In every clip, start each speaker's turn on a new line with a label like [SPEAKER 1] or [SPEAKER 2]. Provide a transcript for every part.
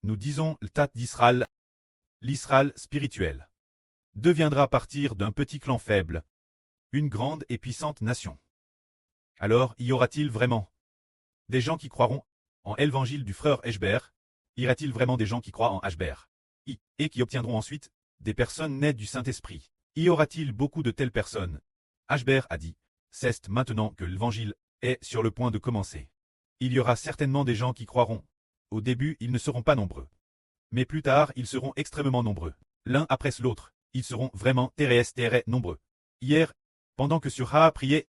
[SPEAKER 1] nous disons l'Tat d'Israël, l'Israël spirituel, deviendra partir d'un petit clan faible, une grande et puissante nation. Alors y aura-t-il vraiment des gens qui croiront en l'évangile du frère Eshber? Y aura-t-il vraiment des gens qui croient en Eshber et qui obtiendront ensuite des personnes nées du Saint-Esprit? Y aura-t-il beaucoup de telles personnes? Eshber a dit, c'est maintenant que l'évangile est sur le point de commencer. Il y aura certainement des gens qui croiront. Au début, ils ne seront pas nombreux. Mais plus tard, ils seront extrêmement nombreux. L'un après l'autre, ils seront vraiment très nombreux. Hier, pendant que Surha priait,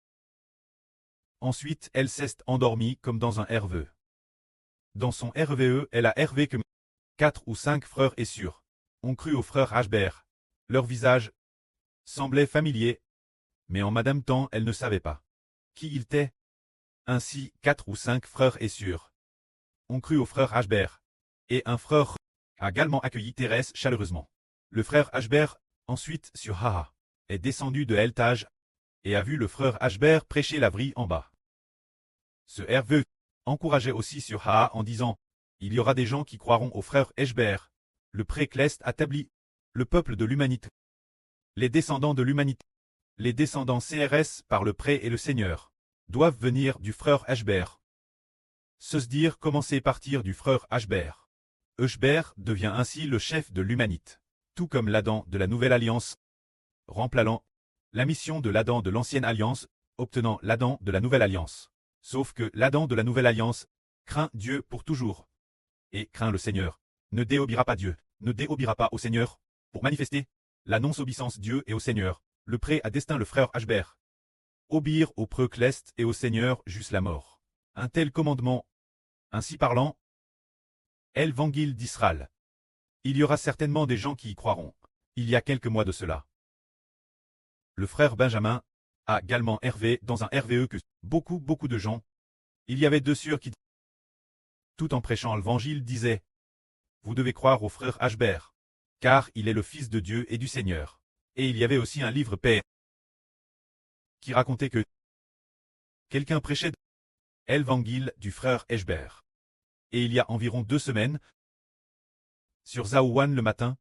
[SPEAKER 1] ensuite elle s'est endormie comme dans un RVE. Dans son RVE, elle a rêvé que 4 ou 5 frères et sœurs ont cru au frère Eshber. Leur visage semblait familier, mais en madame temps elle ne savait pas qui il était. Ainsi 4 ou 5 frères et sœurs ont cru au frère Eshber, et un frère a également accueilli Thérèse chaleureusement. Le frère Eshber, ensuite sur Haha, est descendu de l'Eltage et a vu le frère Eshber prêcher la vrille en bas. Ce RVE encourageait aussi sur Haha en disant, il y aura des gens qui croiront au frère Eshber. Le pré-Clest établit le peuple de l'humanité. Les descendants de l'humanité, les descendants CRS par le pré et le Seigneur, doivent venir du frère Eshber. Se dire commencer partir du frère Eshber. Eshber devient ainsi le chef de l'humanité, tout comme l'Adam de la Nouvelle Alliance, remplaçant la mission de l'Adam de l'Ancienne Alliance, obtenant l'Adam de la Nouvelle Alliance. Sauf que l'Adam de la Nouvelle Alliance craint Dieu pour toujours, et craint le Seigneur, ne déobéira pas Dieu, ne déobéira pas au Seigneur, pour manifester la non-obéissance Dieu et au Seigneur, le pré a destin le frère Eshber. Obéir au pré-Clest et au Seigneur jusqu'à la mort. Un tel commandement, ainsi parlant, Évangile d'Israël. Il y aura certainement des gens qui y croiront. Il y a quelques mois de cela, le frère Benjamin a également rêvé dans un RVE que beaucoup de gens. Il y avait 2 sœurs qui, tout en prêchant l'évangile, disaient, vous devez croire au frère Eshber, car il est le Fils de Dieu et du Seigneur. Et il y avait aussi un livre paix qui racontait que quelqu'un prêchait l'évangile du frère Eshber. Et il y a environ 2 semaines, sur Zaouan le matin,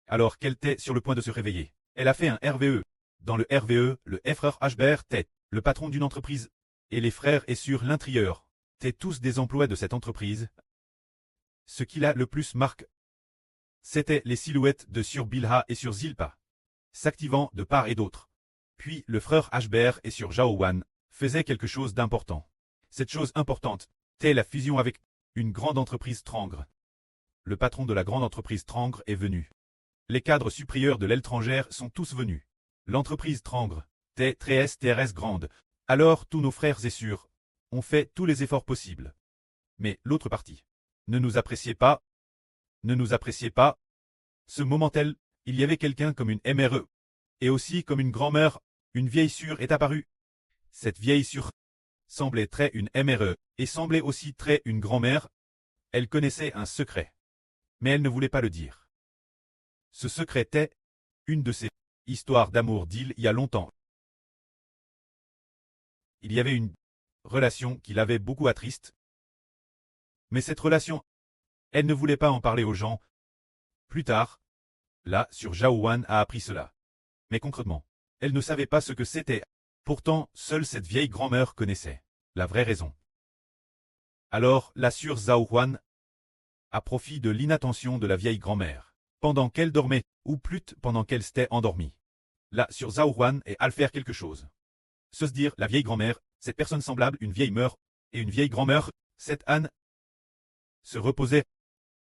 [SPEAKER 1] alors qu'elle était sur le point de se réveiller, elle a fait un RVE. Dans le RVE, le frère Eshber était le patron d'une entreprise, et les frères et sur l'intérieur étaient tous des employés de cette entreprise. Ce qui l'a le plus marqué, c'était les silhouettes de sur Bilha et sur Zilpa, s'activant de part et d'autre. Puis le frère Eshber et sur Jaouan faisaient quelque chose d'important. Cette chose importante était la fusion avec une grande entreprise Trangre. Le patron de la grande entreprise Trangre est venu. Les cadres supérieurs de l'étranger sont tous venus. L'entreprise Trangre était très grande. Alors tous nos frères et sœurs ont fait tous les efforts possibles. Mais l'autre partie ne nous appréciait pas. Ce moment-là, il y avait quelqu'un comme une MRE. Et aussi comme une grand-mère, une vieille sœur est apparue. Cette vieille sœur semblait très une MRE, et semblait aussi très une grand-mère. Elle connaissait un secret. Mais elle ne voulait pas le dire. Ce secret était une de ces histoires d'amour d'il y a longtemps. Il y avait une relation qui l'avait beaucoup attriste. Mais cette relation, elle ne voulait pas en parler aux gens. Plus tard, là, sur Jaouan a appris cela. Mais concrètement, elle ne savait pas ce que c'était. Pourtant, seule cette vieille grand-mère connaissait la vraie raison. Alors, la sœur Zaouan, à profit de l'inattention de la vieille grand-mère, pendant qu'elle dormait, ou plutôt pendant qu'elle s'était endormie, là, sur Zaouan et à faire quelque chose. Se dire, la vieille grand-mère, cette personne semblable, une vieille mère, et une vieille grand-mère, cette âne, se reposait.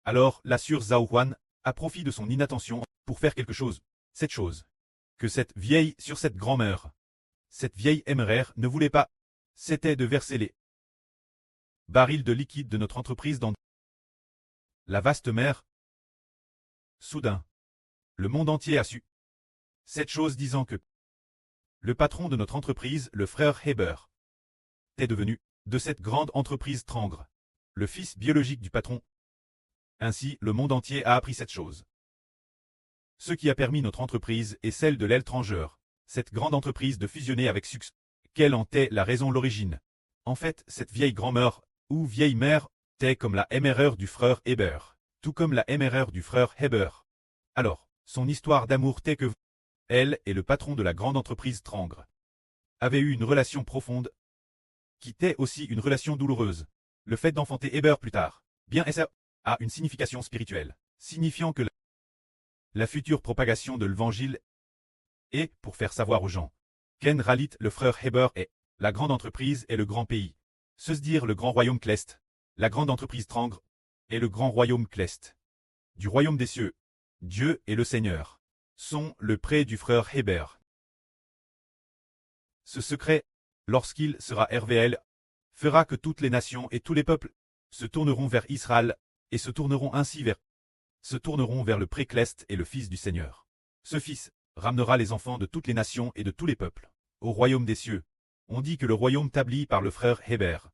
[SPEAKER 1] Alors, la sœur Zaouan, à profit de son inattention, pour faire quelque chose, cette chose, que cette vieille sur cette grand-mère, cette vieille MRR ne voulait pas, c'était de verser les barils de liquide de notre entreprise dans la vaste mer. Soudain, le monde entier a su cette chose, disant que le patron de notre entreprise, le frère Heber, est devenu, de cette grande entreprise Trangre, le fils biologique du patron. Ainsi, le monde entier a appris cette chose. Ce qui a permis notre entreprise et celle de l'étranger, cette grande entreprise de fusionner avec succès. Quelle en était la raison, l'origine? En fait, cette vieille grand-mère, ou vieille mère, était comme la MRR du frère Heber, tout comme la MRR du frère Heber. Alors, son histoire d'amour était que elle et le patron de la grande entreprise Trangre avaient eu une relation profonde, qui était aussi une relation douloureuse. Le fait d'enfanter Heber plus tard, bien ça, a une signification spirituelle, signifiant que la future propagation de l'évangile est, pour faire savoir aux gens, Ken Ralit, le frère Heber est la grande entreprise et le grand pays. Se dire le grand royaume Clest, la grande entreprise Trangre, et le grand royaume Clest. Du royaume des cieux, Dieu et le Seigneur sont le pré du frère Heber. Ce secret, lorsqu'il sera RVL, fera que toutes les nations et tous les peuples se tourneront vers Israël et se tourneront vers le pré-Clest et le Fils du Seigneur. Ce Fils ramènera les enfants de toutes les nations et de tous les peuples au royaume des cieux. On dit que le royaume établi par le frère Heber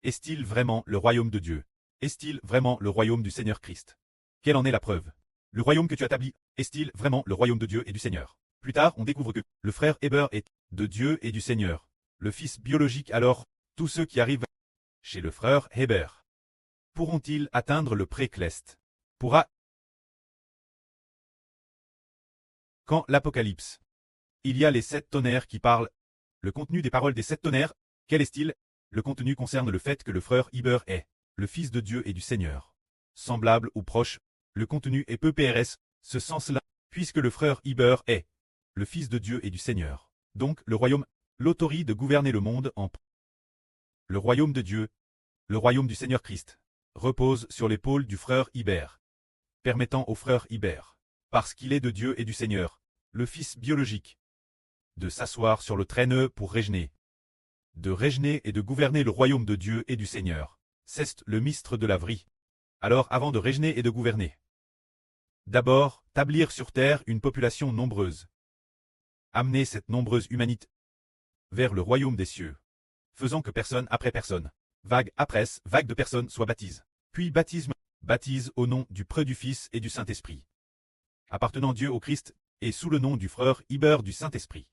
[SPEAKER 1] est-il vraiment le royaume de Dieu? Est-il vraiment le royaume du Seigneur Christ? Quelle en est la preuve? Le royaume que tu as établi est-il vraiment le royaume de Dieu et du Seigneur? Plus tard, on découvre que le frère Heber est de Dieu et du Seigneur, le fils biologique. Alors, tous ceux qui arrivent chez le frère Heber pourront-ils atteindre le pré-Clest? Quand l'Apocalypse, il y a les 7 tonnerres qui parlent. Le contenu des paroles des 7 tonnerres, quel est-il? Le contenu concerne le fait que le frère Heber est le Fils de Dieu et du Seigneur. Semblable ou proche, le contenu est peu PRS, ce sens-là, puisque le frère Heber est le Fils de Dieu et du Seigneur. Donc le royaume, l'autorité de gouverner le monde en le royaume de Dieu, le royaume du Seigneur Christ, repose sur l'épaule du frère Heber, permettant au frère Heber, parce qu'il est de Dieu et du Seigneur, le Fils biologique, de s'asseoir sur le trône pour régner. De régner et de gouverner le royaume de Dieu et du Seigneur. C'est le ministre de la vie. Alors avant de régner et de gouverner, d'abord, établir sur terre une population nombreuse. Amener cette nombreuse humanité vers le royaume des cieux, faisant que personne après personne, vague après vague de personnes soit baptisée. Puis baptise au nom du Preux du Fils et du Saint-Esprit. Appartenant Dieu au Christ, et sous le nom du frère Heber du Saint-Esprit.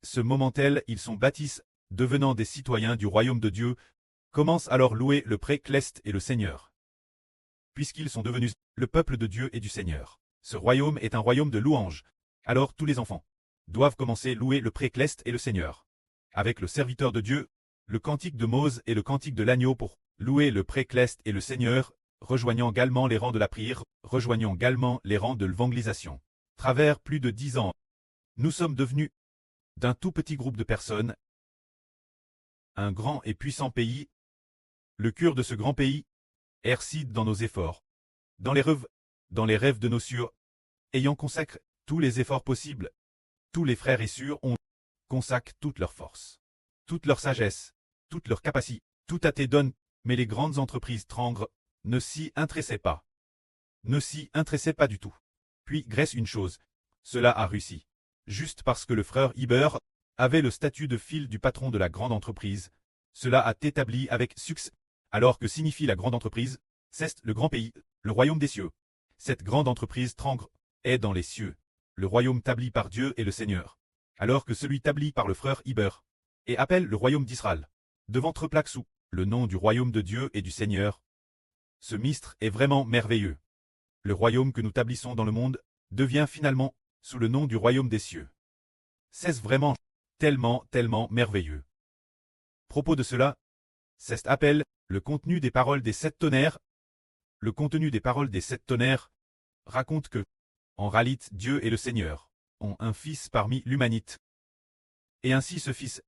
[SPEAKER 1] Ce moment tel, ils sont baptisés, devenant des citoyens du royaume de Dieu, commencent alors louer le pré-Clest et le Seigneur. Puisqu'ils sont devenus le peuple de Dieu et du Seigneur. Ce royaume est un royaume de louange. Alors tous les enfants doivent commencer louer le pré-Clest et le Seigneur. Avec le serviteur de Dieu, le cantique de Mose et le cantique de l'agneau pour louer le pré-Clest et le Seigneur, rejoignant également les rangs de la prière, rejoignant également les rangs de l'évangélisation. Travers plus de 10 ans, nous sommes devenus d'un tout petit groupe de personnes, un grand et puissant pays. Le cœur de ce grand pays réside dans nos efforts, dans les rêves de nos cieux, ayant consacré tous les efforts possibles. Tous les frères et sœurs ont consacré toute leur force, toute leur sagesse, toute leur capacité, tout a été donné, mais les grandes entreprises Trangre ne s'y intéressaient pas. Ne s'y intéressaient pas du tout. Puis, grâce une chose, cela a réussi. Juste parce que le frère Heber avait le statut de fils du patron de la grande entreprise, cela a été établi avec succès. Alors que signifie la grande entreprise? C'est le grand pays, le royaume des cieux. Cette grande entreprise Trangre est dans les cieux, le royaume établi par Dieu et le Seigneur. Alors que celui établi par le frère Heber et appelle le royaume d'Israël, devant plaque sous le nom du royaume de Dieu et du Seigneur. Ce mystre est vraiment merveilleux. Le royaume que nous établissons dans le monde devient finalement sous le nom du royaume des cieux. C'est vraiment tellement merveilleux. Propos de cela, c'est appel le contenu des paroles des 7 tonnerres. Le contenu des paroles des 7 tonnerres raconte que, en réalité, Dieu et le Seigneur ont un fils parmi l'humanité. Et ainsi ce fils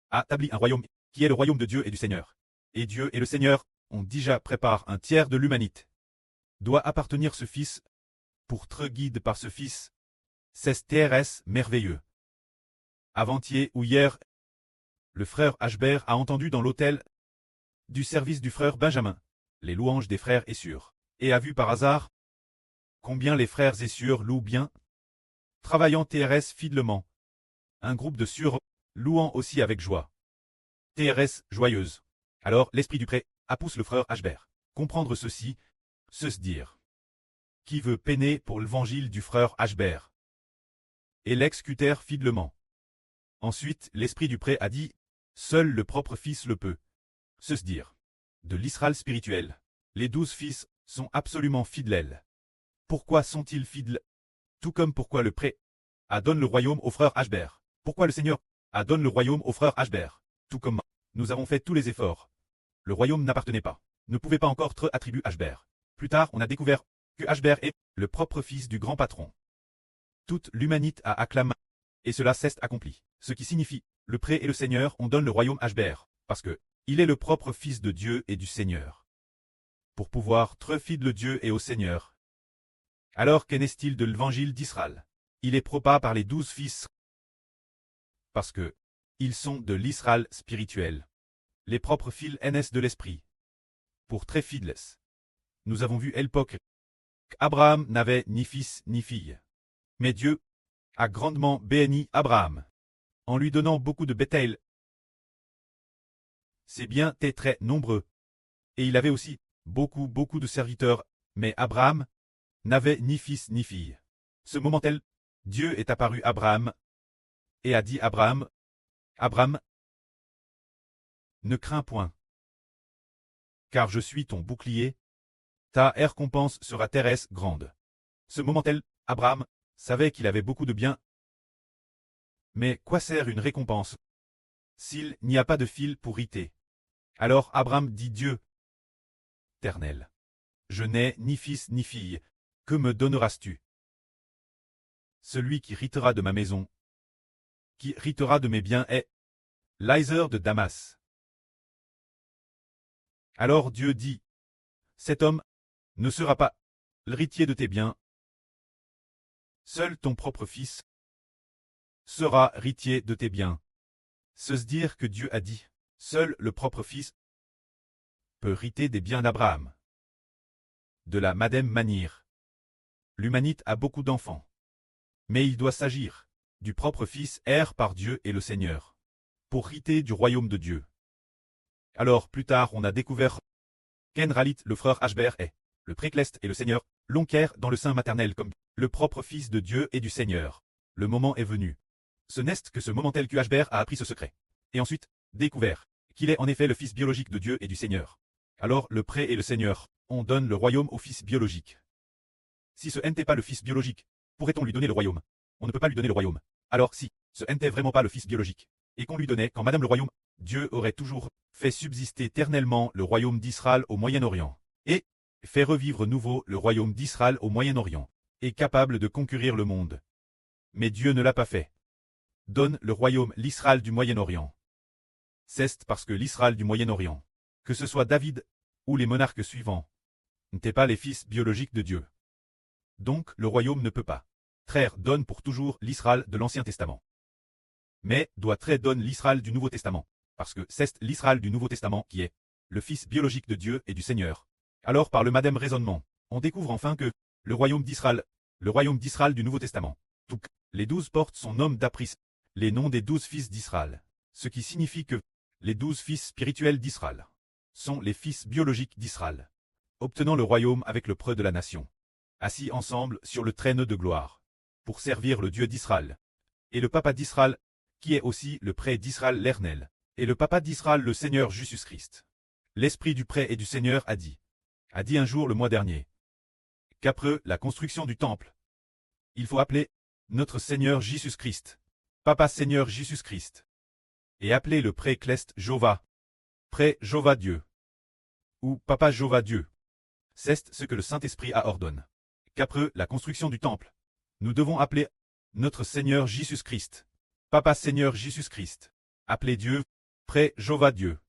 [SPEAKER 1] a établi un royaume qui est le royaume de Dieu et du Seigneur. Et Dieu et le Seigneur ont déjà préparé un tiers de l'humanité. Doit appartenir ce fils pour être guide par ce fils. C'est TRS merveilleux. Avant-hier ou hier, le frère Ashbert a entendu dans l'hôtel du service du frère Benjamin les louanges des frères et sœurs, et a vu par hasard combien les frères et sœurs louent bien, travaillant TRS fidèlement. Un groupe de sœurs louant aussi avec joie. TRS joyeuse. Alors l'esprit du pré a poussé le frère Ashbert comprendre ceci, se dire. Qui veut peiner pour l'évangile du frère Ashbert? Et l'exécutèrent fidèlement. Ensuite l'esprit du pré a dit, seul le propre fils le peut. Se dire. De l'Israël spirituel. Les 12 fils sont absolument fidèles. Pourquoi sont-ils fidèles? Tout comme pourquoi le pré donne le royaume aux frères Ashbert. Pourquoi le Seigneur donne le royaume aux frères Ashbert? Tout comme nous avons fait tous les efforts. Le royaume n'appartenait pas, ne pouvait pas encore être attribué Ashbert. Plus tard, on a découvert que Ashbert est le propre fils du grand patron. Toute l'humanité a acclamé, et cela s'est accompli. Ce qui signifie, le pré et le Seigneur, on donne le royaume Ashbert, parce que il est le propre fils de Dieu et du Seigneur. Pour pouvoir être fidèle au Dieu et au Seigneur. Alors qu'en est-il de l'évangile d'Israël? Il est propagé par les 12 fils. Parce que ils sont de l'Israël spirituel. Les propres fils NS de l'esprit. Pour très fidèles. Nous avons vu l'époque qu'Abraham n'avait ni fils ni fille. Mais Dieu a grandement béni Abraham, en lui donnant beaucoup de bétail. Ses biens étaient très nombreux. Et il avait aussi beaucoup de serviteurs, mais Abraham n'avait ni fils ni fille. Ce moment-là, Dieu est apparu à Abraham et a dit à Abraham, Abraham, ne crains point, car je suis ton bouclier, ta récompense sera terrestre grande. Ce moment-là, Abraham savait qu'il avait beaucoup de biens. Mais quoi sert une récompense s'il n'y a pas de fil pour irriter? Alors Abraham dit Dieu, Éternel, je n'ai ni fils ni fille, que me donneras-tu? Celui qui héritera de ma maison, qui héritera de mes biens est Eliezer de Damas. Alors Dieu dit, cet homme ne sera pas l'héritier de tes biens, seul ton propre fils sera héritier de tes biens. C'est dire que Dieu a dit, seul le propre fils peut hériter des biens d'Abraham. De la même manière, l'humanité a beaucoup d'enfants. Mais il doit s'agir du propre fils erre par Dieu et le Seigneur, pour hériter du royaume de Dieu. Alors plus tard on a découvert qu'Enralit le frère Ashbert est le précleste et le Seigneur, l'onquère dans le sein maternel comme le propre fils de Dieu et du Seigneur. Le moment est venu. Ce n'est que ce moment tel que Ashbert a appris ce secret. Et ensuite, découvert qu'il est en effet le fils biologique de Dieu et du Seigneur. Alors le pré et le Seigneur, on donne le royaume au fils biologique. Si ce n'était pas le fils biologique, pourrait-on lui donner le royaume? On ne peut pas lui donner le royaume. Alors si ce n'était vraiment pas le fils biologique, et qu'on lui donnait quand Madame le royaume, Dieu aurait toujours fait subsister éternellement le royaume d'Israël au Moyen-Orient, et fait revivre nouveau le royaume d'Israël au Moyen-Orient, et capable de conquérir le monde. Mais Dieu ne l'a pas fait. Donne le royaume l'Israël du Moyen-Orient. C'est parce que l'Israël du Moyen-Orient, que ce soit David ou les monarques suivants, n'étaient pas les fils biologiques de Dieu. Donc le royaume ne peut pas. Traire donne pour toujours l'Israël de l'Ancien Testament. Mais doit traire donne l'Israël du Nouveau Testament, parce que c'est l'Israël du Nouveau Testament qui est le fils biologique de Dieu et du Seigneur. Alors par le madame raisonnement, on découvre enfin que le royaume d'Israël du Nouveau Testament, tout les 12 portes son nom d'Apris, les noms des 12 fils d'Israël, ce qui signifie que les 12 fils spirituels d'Israël sont les fils biologiques d'Israël, obtenant le royaume avec le preux de la nation, assis ensemble sur le traîneau de gloire, pour servir le Dieu d'Israël, et le papa d'Israël, qui est aussi le prêtre d'Israël l'Éternel, et le papa d'Israël le Seigneur Jésus-Christ. L'esprit du prêtre et du Seigneur a dit un jour le mois dernier, qu'après la construction du temple, il faut appeler notre Seigneur Jésus-Christ, papa Seigneur Jésus-Christ, et appeler le prêtre Cleste Jova, prêtre Jova Dieu, ou papa Jova Dieu. C'est ce que le Saint-Esprit a ordonné. Qu'après la construction du temple, nous devons appeler notre Seigneur Jésus-Christ, papa Seigneur Jésus-Christ, appeler Dieu, prêtre Jova Dieu,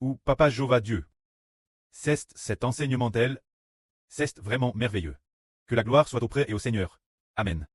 [SPEAKER 1] ou papa Jova Dieu. C'est cet enseignement tel, c'est vraiment merveilleux. Que la gloire soit au prêtre et au Seigneur. Amen.